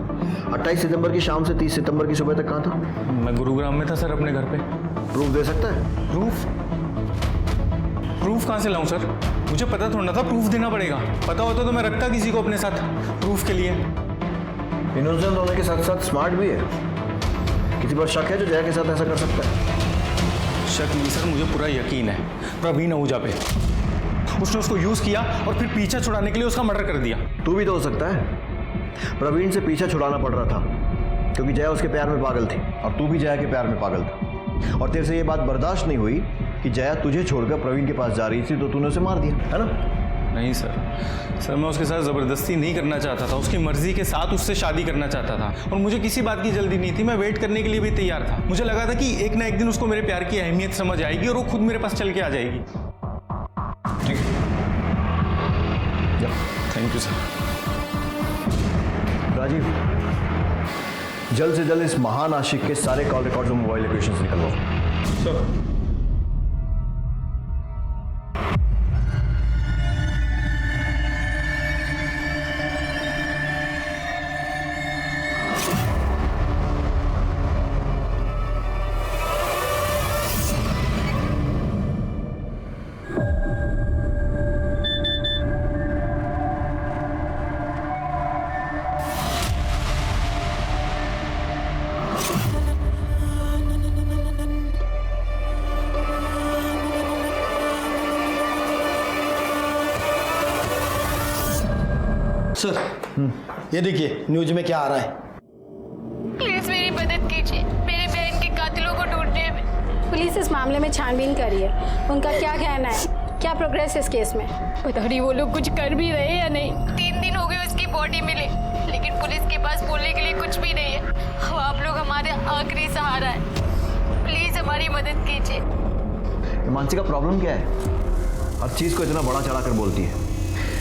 28 सितंबर की शाम से 30 सितंबर की सुबह तक कहाँ था? मैं गुरुग्राम में था सर, अपने घर पे। प्रूफ दे सकता है? प्रूफ कहाँ से लाऊं सर? मुझे पता थोड़ा था प्रूफ देना पड़ेगा। पता होता तो मैं रखता किसी को अपने साथ प्रूफ के लिए। इनोसेंट होने के साथ साथ स्मार्ट भी है। किसी पर शक है जो जया के साथ ऐसा कर सकता है? शक नहीं सर, मुझे पूरा यकीन है प्रवीण आहूजा पे। उसने उसको यूज किया और फिर पीछा छुड़ाने के लिए उसका मर्डर कर दिया। तू भी तो हो सकता है। प्रवीण से पीछा छुड़ाना पड़ रहा था क्योंकि जया उसके प्यार में पागल थी और तू भी जया के प्यार में पागल था, और तेरे से ये बात बर्दाश्त नहीं हुई कि जया तुझे छोड़कर प्रवीण के पास जा रही थी तो तूने उसे मार दिया, है ना? नहीं सर मैं उसके साथ ज़बरदस्ती नहीं करना चाहता था, उसकी मर्जी के साथ उससे शादी करना चाहता था और मुझे किसी बात की जल्दी नहीं थी। मैं वेट करने के लिए भी तैयार था। मुझे लगा था कि एक ना एक दिन उसको मेरे प्यार की अहमियत समझ आएगी और वो खुद मेरे पास चल के आ जाएगी। Thank you sir. राजीव, जल्द से जल्द इस महान आशिक के सारे कॉल रिकॉर्ड्स और मोबाइल लोकेशंस निकलवाओ। सर सर ये देखिए न्यूज में क्या आ रहा है। प्लीज मेरी मदद कीजिए, मेरे बहन के कातिलों को ढूंढने में। पुलिस इस मामले में छानबीन कर रही है। उनका क्या कहना है क्या प्रोग्रेस है इस केस में? पता नहीं वो लोग कुछ कर भी रहे हैं या नहीं। 3 दिन हो गए उसकी बॉडी मिले, लेकिन पुलिस के पास बोलने के लिए कुछ भी नहीं है। अब आप लोग हमारे आखिरी सहारा है, प्लीज हमारी मदद कीजिए। मानसी का प्रॉब्लम क्या है? हर चीज़ को इतना बड़ा चढ़ा कर बोलती है।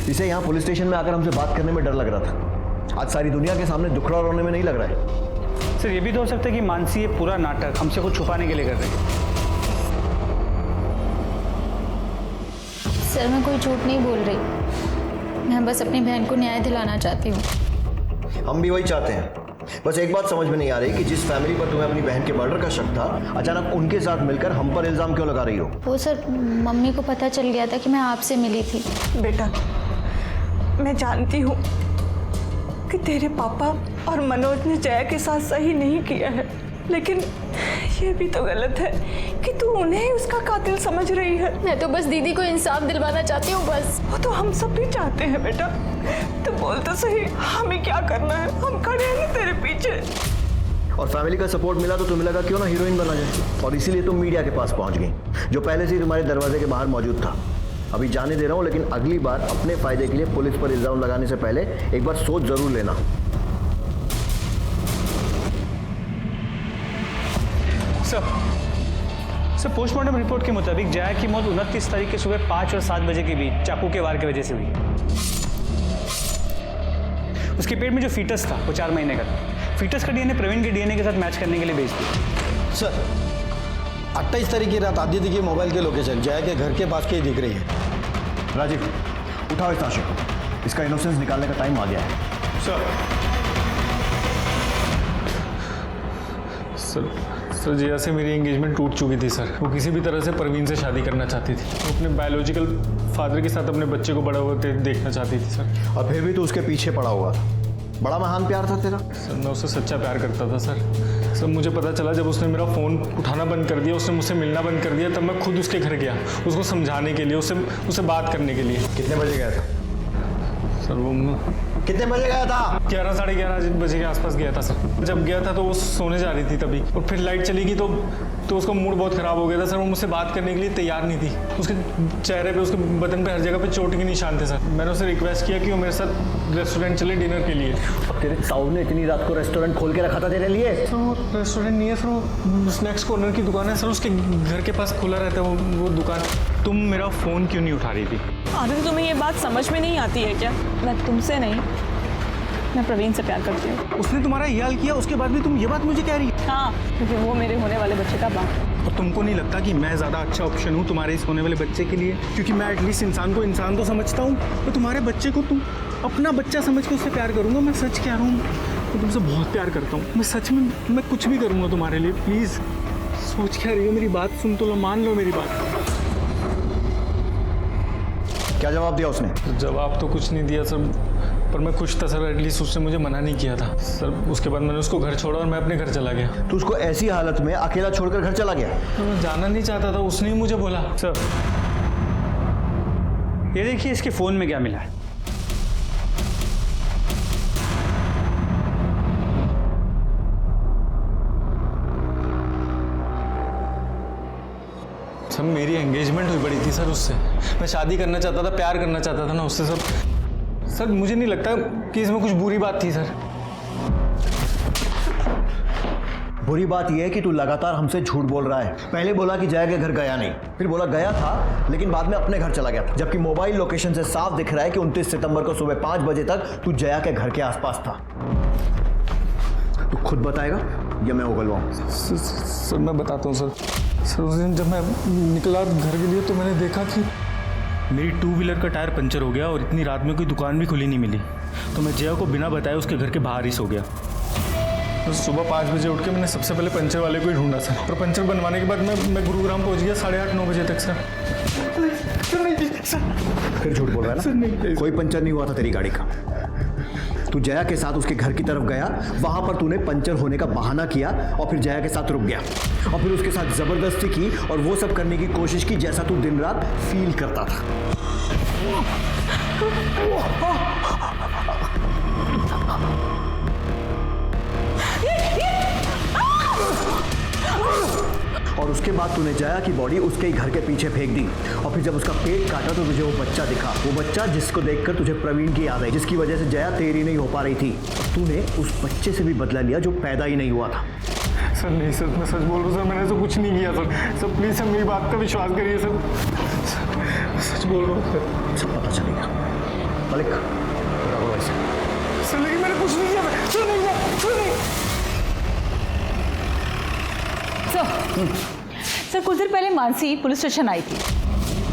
इसे यहाँ पुलिस स्टेशन में आकर हमसे बात करने में डर लग रहा था, आज सारी दुनिया के सामने दुखड़ा रोने में नहीं लग रहा है। सर ये भी तो हो सकता है कि मानसी ये पूरा नाटक हमसे कुछ छुपाने के लिए कर रही है। सर मैं कोई झूठ नहीं बोल रही, मैं बस अपनी बहन को न्याय दिलाना चाहती हूँ। हम भी वही चाहते हैं। बस एक बात समझ में नहीं आ रही कि जिस फैमिली पर तुम्हें अपनी बहन के मर्डर का शक था, अचानक उनके साथ मिलकर हम पर इल्जाम क्यों लगा रही हो? वो सर मम्मी को पता चल गया था कि मैं आपसे मिली थी। बेटा, मैं जानती हूँ कि तेरे पापा और मनोज ने जया के साथ सही नहीं किया है, लेकिन ये भी तो गलत है कि तू उन्हें ही उसका कातिल समझ रही है। मैं तो बस दीदी को इंसाफ दिलवाना चाहती हूँ बस। वो तो हम सब भी चाहते हैं बेटा, तू बोल तो सही, हमें क्या करना है? हम खड़े हैं ना तेरे पीछे। और फैमिली का सपोर्ट मिला तो तुम्हें लगा क्यों ना हीरोइन बना जाए, और इसीलिए तुम मीडिया के पास पहुंच गई, जो पहले से ही तुम्हारे दरवाजे के बाहर मौजूद था। अभी जाने दे रहा हूँ, लेकिन अगली बार अपने फायदे के लिए पुलिस पर इल्जाम लगाने से पहले एक बार सोच जरूर लेना। सर पोस्टमार्टम रिपोर्ट के मुताबिक जया की मौत 29 तारीख के सुबह 5 और 7 बजे के बीच चाकू के वार की वजह से हुई। उसके पेट में जो फीटस था वो 4 महीने का था। फीटस का डीएनए प्रवीण के डीएनए के साथ मैच करने के लिए भेज दिया। सर 28 तारीख की रात आदित्य की मोबाइल की लोकेशन जया के घर के पास की दिख रही है। राजीव उठाओ इस ताशे को, इसका इनोसेंस निकालने का टाइम आ गया है। सर जया से मेरी एंगेजमेंट टूट चुकी थी सर। वो किसी भी तरह से परवीन से शादी करना चाहती थी। वो अपने बायोलॉजिकल फादर के साथ अपने बच्चे को बड़ा होते देखना चाहती थी सर। और फिर भी तो उसके पीछे पड़ा हुआ था। बड़ा महान प्यार था तेरा। सर मैं उससे सच्चा प्यार करता था सर। मुझे पता चला जब उसने मेरा फ़ोन उठाना बंद कर दिया, उसने मुझसे मिलना बंद कर दिया, तब मैं खुद उसके घर गया उसको समझाने के लिए, उससे बात करने के लिए। कितने बजे गया था सर? वो कितने बजे गया था? 11 साढ़े 11 बजे के आसपास गया था सर। जब गया था तो वो सोने जा रही थी तभी, और फिर लाइट चली गई तो उसका मूड बहुत ख़राब हो गया था सर। वो मुझसे बात करने के लिए तैयार नहीं थी। उसके चेहरे पे, उसके बदन पे हर जगह पे चोट के निशान थे सर। मैंने उससे रिक्वेस्ट किया कि वो मेरे साथ रेस्टोरेंट चले डिनर के लिए। तेरे ताऊ ने इतनी रात को रेस्टोरेंट खोल के रखा था तेरे लिए? सर वो रेस्टोरेंट नहीं है सर, वो स्नैक्स कॉर्नर की दुकान है सर। उसके घर के पास खुला रहता है वो दुकान। तुम मेरा फ़ोन क्यों नहीं उठा रही थी? आनंद तुम्हें ये बात समझ में नहीं आती है क्या? मैं तुमसे नहीं, मैं प्रवीण से प्यार करती हूँ। उसने तुम्हारा ये हाल किया, उसके बाद भी तुम ये बात मुझे कह रही है? हाँ, क्योंकि वो मेरे होने वाले बच्चे का बाप है। और तुमको नहीं लगता कि मैं ज़्यादा अच्छा ऑप्शन हूँ तुम्हारे इस होने वाले बच्चे के लिए? क्योंकि मैं एटलीस्ट इंसान को इंसान तो समझता हूँ, तो तुम्हारे बच्चे को तुम अपना बच्चा समझ के उससे प्यार करूँगा। मैं सच कह रहा हूँ, मैं तुमसे बहुत प्यार करता हूँ। मैं सच में मैं कुछ भी करूँगा तुम्हारे लिए। प्लीज़ सोच क्या रही हो? मेरी बात सुन तो लो, मान लो मेरी बात। क्या जवाब दिया उसने? जवाब तो कुछ नहीं दिया सर, पर मैं खुश था सर। एटलीस्ट उसने मुझे मना नहीं किया था सर। उसके बाद मैंने उसको घर छोड़ा और मैं अपने घर चला गया। तो उसको ऐसी हालत में अकेला छोड़कर घर चला गया? तो मैं जाना नहीं चाहता था, उसने ही मुझे बोला। सर ये देखिए इसके फ़ोन में क्या मिला है। सर मेरी एंगेजमेंट हुई पड़ी थी सर उससे। मैं शादी करना चाहता था, प्यार करना चाहता था ना उससे सर। मुझे नहीं लगता कि इसमें कुछ बुरी बात थी सर। बुरी बात यह है कि तू लगातार हमसे झूठ बोल रहा है। पहले बोला कि जया के घर गया नहीं, फिर बोला गया था लेकिन बाद में अपने घर चला गया था, जबकि मोबाइल लोकेशन से साफ दिख रहा है कि 29 सितंबर को सुबह 5 बजे तक तू जया के घर के आसपास था। तू खुद बताएगा या मैं उगलवाऊं? सर मैं बताता हूँ सर उस दिन जब मैं निकला घर के लिए तो मैंने देखा कि मेरी 2 व्हीलर का टायर पंचर हो गया और इतनी रात में कोई दुकान भी खुली नहीं मिली। तो मैं जया को बिना बताए उसके घर के बाहर ही सो गया। तो सुबह 5 बजे उठ के मैंने सबसे पहले पंचर वाले को ही ढूंढा सर। और पंचर बनवाने के बाद मैं गुरुग्राम पहुंच गया 8:30-9 बजे तक सर। फिर झूठ बोल रहा है ना? कोई पंचर नहीं हुआ था तेरी गाड़ी का। तू जया के साथ उसके घर की तरफ गया, वहां पर तूने पंचर होने का बहाना किया और फिर जया के साथ रुक गया और फिर उसके साथ जबरदस्ती की और वो सब करने की कोशिश की जैसा तू दिन रात फील करता था। और उसके बाद तूने जया की बॉडी उसके ही घर के पीछे फेंक दी, और फिर जब उसका पेट काटा तो तुझे वो बच्चा दिखा, वो बच्चा जिसको देखकर तुझे प्रवीण की याद आई, जिसकी वजह से जया तेरी नहीं हो पा रही थी। तूने उस बच्चे से भी बदला लिया जो पैदा ही नहीं हुआ था। सर नहीं सर, मैं सच बोल रहा हूँ सर, मैंने तो कुछ नहीं किया सर। सर प्लीज़ सर मेरी बात का विश्वास करिए सर, सच बोल रहा हूँ सर। सब पता चलेगा। मलिक सर लेकिन मैंने कुछ नहीं किया सर, नहीं किया सर, नहीं। सर कुछ देर पहले मानसी पुलिस स्टेशन आई थी।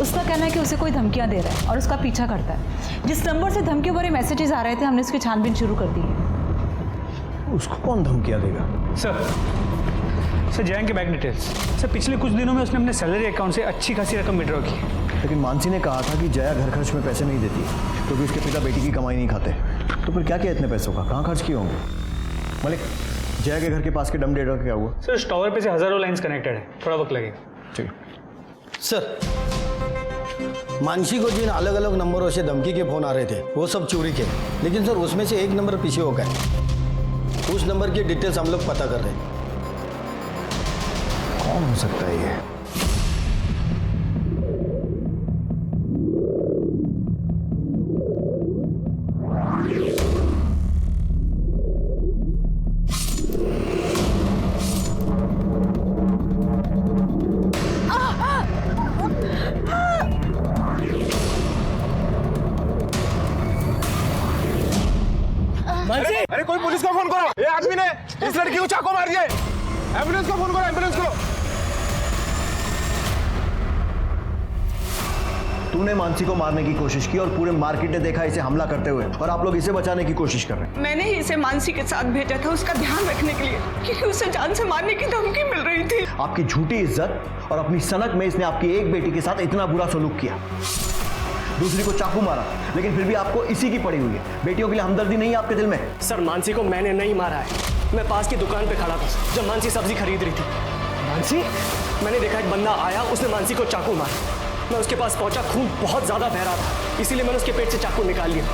उसका कहना है कि उसे कोई धमकियां दे रहा है और उसका पीछा करता है। जिस नंबर से धमकियों भरे मैसेजेस आ रहे थे, हमने उसकी छानबीन शुरू कर दी है। उसको कौन धमकियां देगा? सर जयंत के बैंक डिटेल्स। सर पिछले कुछ दिनों में उसने अपने सैलरी अकाउंट से अच्छी खासी रकम विड्रॉ की। लेकिन मानसी ने कहा था कि जया घर खर्च में पैसे नहीं देती क्योंकि उसके पिता बेटी की कमाई नहीं खाते। तो फिर क्या किया इतने पैसों का, कहाँ खर्च किए होंगे? मलिक जया के घर के पास के डम डेटा का क्या हुआ? सर इस टावर पे से हजारों लाइंस कनेक्टेड है, थोड़ा वक्त लगेगा। ठीक सर, मानसी को जिन अलग अलग नंबरों से धमकी के फोन आ रहे थे वो सब चोरी के, लेकिन सर उसमें से एक नंबर पीछे हो गया। उस नंबर की डिटेल्स हम लोग पता कर रहे हैं। कौन हो सकता है ये? अरे कोई पुलिस को फोन करो, ये आदमी ने इस लड़की को चाकू मार दिया। एम्बुलेंस को फोन करो, एम्बुलेंस को। तूने मानसी को मारने की कोशिश की और पूरे मार्केट ने देखा इसे हमला करते हुए, और आप लोग इसे बचाने की कोशिश कर रहे हैं। मैंने ही इसे मानसी के साथ भेजा था उसका ध्यान रखने के लिए, क्योंकि उसे जान से मारने की धमकी मिल रही थी। आपकी झूठी इज्जत और अपनी सनक में इसने आपकी एक बेटी के साथ इतना बुरा सलूक किया, दूसरी को चाकू मारा, लेकिन फिर भी आपको इसी की पड़ी हुई है। बेटियों के लिए हमदर्दी नहीं है आपके दिल में? सर मानसी को मैंने नहीं मारा है, मैं पास की दुकान पे खड़ा था जब मानसी सब्जी खरीद रही थी। मानसी, मैंने देखा एक बंदा आया, उसने मानसी को चाकू मारा। मैं उसके पास पहुंचा, खून बहुत ज्यादा बह रहा था, इसीलिए मैंने उसके पेट से चाकू निकाल लिया,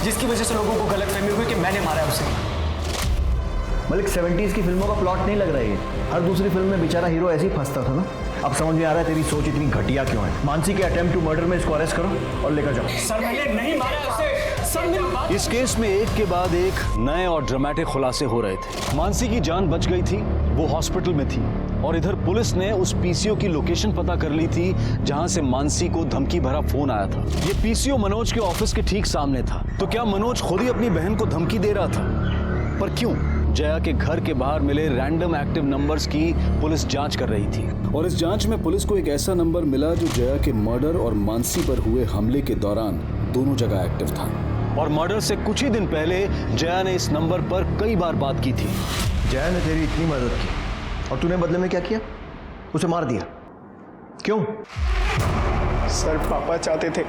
जिसकी वजह से लोगों को गलतफहमी हुई कि मैंने मारा है उसे। मलिक 70s की फिल्मों का प्लॉट नहीं लग रहा है ये। हर दूसरी फिल्म में बेचारा हीरो ऐसे ही फंसता था ना। अब समझ में आ रहा है तेरी सोच इतनी घटिया क्यों है। मानसी के अटेम्प्ट टू मर्डर में इसको अरेस्ट करो और लेकर जाओ। सर मैंने नहीं मारा उसे। सर मेरी बात। इस केस में एक के बाद एक नए और ड्रामेटिक खुलासे हो रहे थे। मानसी की जान बच गई थी, वो हॉस्पिटल में थी, और इधर पुलिस ने उस पीसीओ की लोकेशन पता कर ली थी जहां से मानसी को धमकी भरा फोन आया था। ये पीसीओ मनोज के ऑफिस के ठीक सामने था। तो क्या मनोज खुद ही अपनी बहन को धमकी दे रहा था? पर क्यों? जया के घर के बाहर मिले रैंडम एक्टिव नंबर्स की पुलिस जांच कर रही थी, और इस जांच में पुलिस को एक ऐसा नंबर मिला जो जया के मर्डर और मानसी पर हुए हमले के दौरान दोनों जगह एक्टिव था। और मर्डर से कुछ ही दिन पहले जया ने इस नंबर पर कई बार बात की थी। जया ने तेरी इतनी मदद की और तूने बदले में क्या किया? उसे मार दिया। क्यों? सर पापा चाहते थे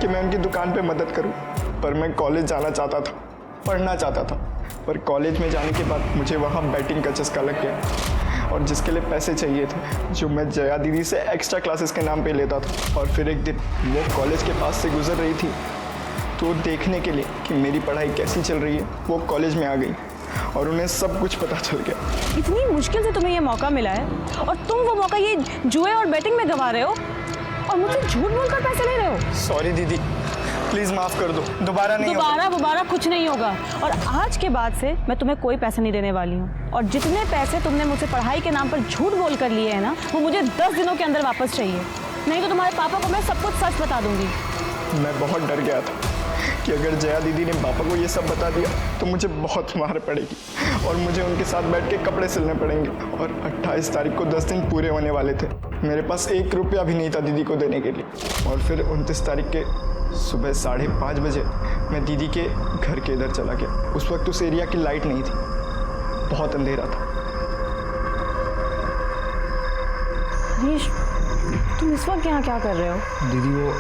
कि मैं उनकी दुकान पे मदद करूं, पर मैं कॉलेज जाना चाहता था, पढ़ना चाहता था। पर कॉलेज में जाने के बाद मुझे वहाँ बैटिंग का चस्का लग गया, और जिसके लिए पैसे चाहिए थे जो मैं जया दीदी से एक्स्ट्रा क्लासेस के नाम पे लेता था। और फिर एक दिन वो कॉलेज के पास से गुजर रही थी, तो देखने के लिए कि मेरी पढ़ाई कैसी चल रही है वो कॉलेज में आ गई, और उन्हें सब कुछ पता चल गया। इतनी मुश्किल से तुम्हें ये मौका मिला है और तुम वो मौका ये जुए और बैटिंग में गवा रहे हो और मुझसे झूठ बोलकर पैसे ले रहे हो। सॉरी दीदी, प्लीज़ माफ़ कर दो, दोबारा नहीं होगा। दोबारा कुछ नहीं होगा, और आज के बाद से मैं तुम्हें कोई पैसे नहीं देने वाली हूँ। और जितने पैसे तुमने मुझसे पढ़ाई के नाम पर झूठ बोल कर लिए हैं ना, वो मुझे 10 दिनों के अंदर वापस चाहिए, नहीं तो तुम्हारे पापा को मैं सब कुछ सच बता दूंगी। मैं बहुत डर गया था कि अगर जया दीदी ने पापा को ये सब बता दिया तो मुझे बहुत मार पड़ेगी और मुझे उनके साथ बैठ के कपड़े सिलने पड़ेंगे। और 28 तारीख को 10 दिन पूरे होने वाले थे। मेरे पास 1 रुपया भी नहीं था दीदी को देने के लिए। और फिर 29 तारीख के सुबह 5:30 बजे मैं दीदी के घर के इधर चला गया। उस वक्त उस एरिया की लाइट नहीं थी, बहुत अंधेरा था। हरीश, तुम इस वक्त यहाँ क्या कर रहे हो? दीदी वो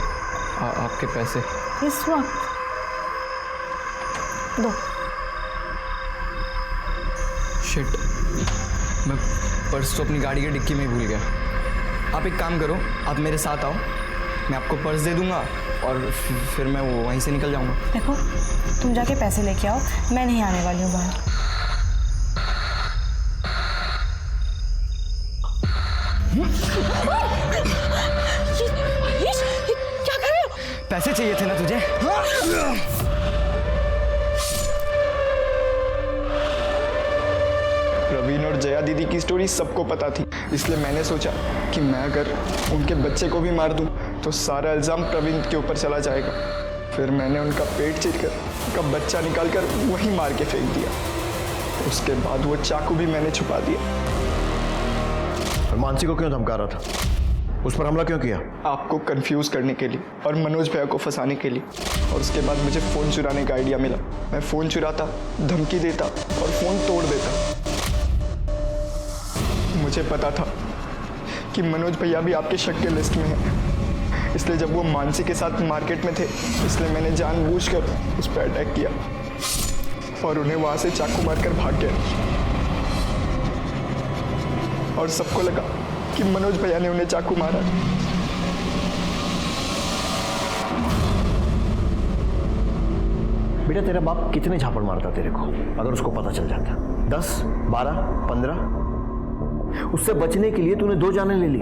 आपके पैसे इस वक्त दो। शिट, मैं पर्स तो अपनी गाड़ी की डिक्की में ही भूल गया। आप एक काम करो, आप मेरे साथ आओ, मैं आपको पर्स दे दूंगा और फिर मैं वो वहीं से निकल जाऊंगा। देखो, तुम जाके पैसे लेके आओ, मैं नहीं आने वाली हूँ बाहर। पैसे चाहिए थे ना तुझे? प्रवीण और जया दीदी की स्टोरी सबको पता थी, इसलिए मैंने सोचा कि मैं अगर उनके बच्चे को भी मार दूं तो सारा इल्ज़ाम प्रवीण के ऊपर चला जाएगा। फिर मैंने उनका पेट चीरकर उनका बच्चा निकालकर वहीं मार के फेंक दिया। उसके बाद वो चाकू भी मैंने छुपा दिया। और मानसी को क्यों धमका रहा था? उस पर हमला क्यों किया? आपको कंफ्यूज करने के लिए और मनोज भैया को फंसाने के लिए। और उसके बाद मुझे फ़ोन चुराने का आइडिया मिला। मैं फ़ोन चुराता, धमकी देता और फ़ोन तोड़ देता। मुझे पता था कि मनोज भैया भी आपके शक के लिस्ट में है, इसलिए जब वो मानसी के साथ मार्केट में थे, इसलिए मैंने जानबूझकर उस पर अटैक किया और उन्हें वहां से चाकू मारकर भाग गया। और सबको लगा कि मनोज भैया ने उन्हें चाकू मारा। बेटा तेरा बाप कितने झापड़ मारता तेरे को अगर उसको पता चल जाता? 10, 12, 15? उससे बचने के लिए तूने 2 जानें ले ली।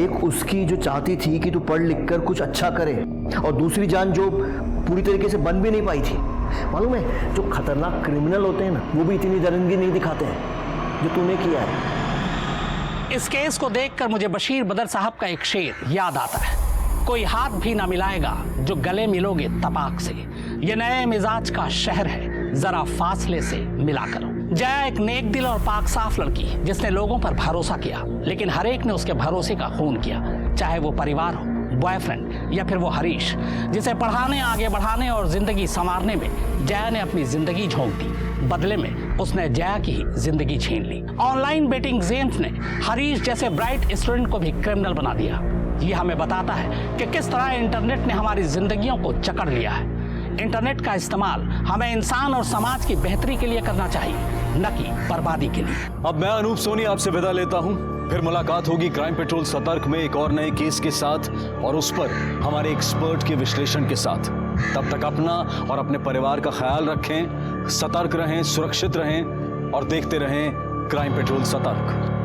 एक उसकी जो चाहती थी कि तू पढ़ लिख कर कुछ अच्छा करे, और दूसरी जान जो पूरी तरीके से बन भी नहीं पाई थी। मालूम है जो खतरनाक क्रिमिनल होते हैं ना, वो भी इतनी दरिंदगी नहीं दिखाते हैं जो तूने किया है। इस केस को देखकर मुझे बशीर बदर साहब का एक शेर याद आता है, कोई हाथ भी ना मिलाएगा जो गले मिलोगे तपाक से। ये नए मिजाज का शहर है, जरा फासले से मिला करो। जया एक नेक दिल और पाक साफ लड़की जिसने लोगों पर भरोसा किया, लेकिन हर एक ने उसके भरोसे का खून किया, चाहे वो परिवार हो, बॉयफ्रेंड या फिर वो हरीश, जिसे पढ़ाने, आगे बढ़ाने और जिंदगी संवारने में जया ने अपनी जिंदगी झोंक दी। बदले में उसने जया की ही जिंदगी छीन ली। ऑनलाइन बेटिंग गेम्स ने हरीश जैसे ब्राइट स्टूडेंट को भी क्रिमिनल बना दिया। ये हमें बताता है कि किस तरह इंटरनेट ने हमारी जिंदगियों को जकड़ लिया है। इंटरनेट का इस्तेमाल हमें इंसान और समाज की बेहतरी के लिए करना चाहिए, न कि बर्बादी के लिए। अब मैं अनूप सोनी आपसे विदा लेता हूं। फिर मुलाकात होगी क्राइम पेट्रोल सतर्क में एक और नए केस के साथ, और उस पर हमारे एक्सपर्ट के विश्लेषण के साथ। तब तक अपना और अपने परिवार का ख्याल रखें, सतर्क रहें, सुरक्षित रहें और देखते रहें क्राइम पेट्रोल सतर्क।